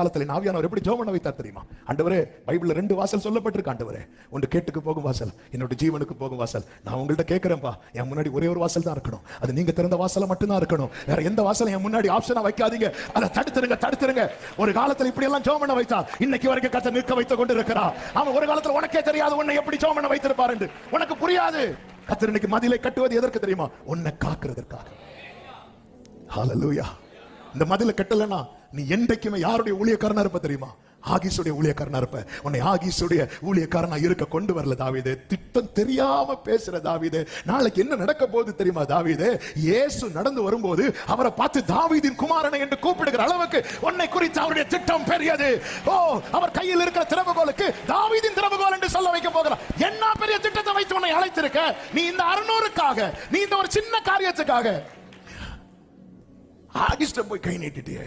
காலத்தில் ஆவியானவர் எப்படி ஜெபம் பண்ண வைத்தார் தெரியுமா? ஆண்டவரே, பைபிள்ல 2 வாசல் சொல்லப்பட்டிருக்கு ஆண்டவரே. ஒன்று கேட்டுக்கு போகும் வாசல், என்னோட ஜீவனுக்கு போகும் வாசல். நான் உங்கள்ட்ட கேட்கிறேன்ப்பா, என் முன்னாடி ஒரே ஒரு வாசல் தான் இருக்கணும். அது நீங்க திறந்த வாசல மட்டும் தான் இருக்கணும். வேற எந்த வாசலும் என் முன்னாடி ஆப்ஷனா வைக்காதீங்க. அதை தடுத்துருங்க. ஒரு காலத்தில் இப்படி எல்லாம் ஜெபம் பண்ண வைத்தார். இன்னைக்கு வரைக்கும் கர்த்தர் நிற்க வைத்துக் கொண்டிருக்கிறார். அவன் ஒரு காலத்தில் உனக்கே தெரியாது உன்னை எப்படி ஜெபம் பண்ண வைத்திருப்பார் என்று. உனக்கு புரியாது. கர்த்தர் இன்னைக்கு மதிலை கட்டுவது எதற்கு தெரியுமா? உன்னை காக்கிறதற்காக. ஹல்லேலூயா. இந்த மதிலை கட்டலனா நீ என்றைக்குமே யாருடைய ஊழியக்காரனா இருப்ப தெரியுமா? ஆகீசுடைய ஊழியக்காரனா இருப்ப. உன்னை ஆகீசுடைய ஊழியக்காரனா இருக்க கொண்டு வரல தாவீது. திட்டம் தெரியாம பேசுற தாவீது. நாளைக்கு என்ன நடக்க போகுது தெரியுமா? தாவீது இயேசு நடந்து வரும்போது அவரை பார்த்து தாவீதின் குமாரனை என்று கூப்பிடுகிற அளவுக்கு உன்னை குறித்து அவருடைய திட்டம் பெரியது. ஓ, அவர் கையில் இருக்கிற திறவுகோலுக்கு தாவீதின் திறவுகோல் என்று சொல்ல வைக்க போகிறார். என்ன பெரிய திட்டத்தை வைத்து உன்னை அழைத்திருக்க. நீ இந்த 600க்காக, நீ இந்த ஒரு சின்ன காரியத்துக்காக ஆகிஸ்ட போய் கை நீட்டிட்டியே.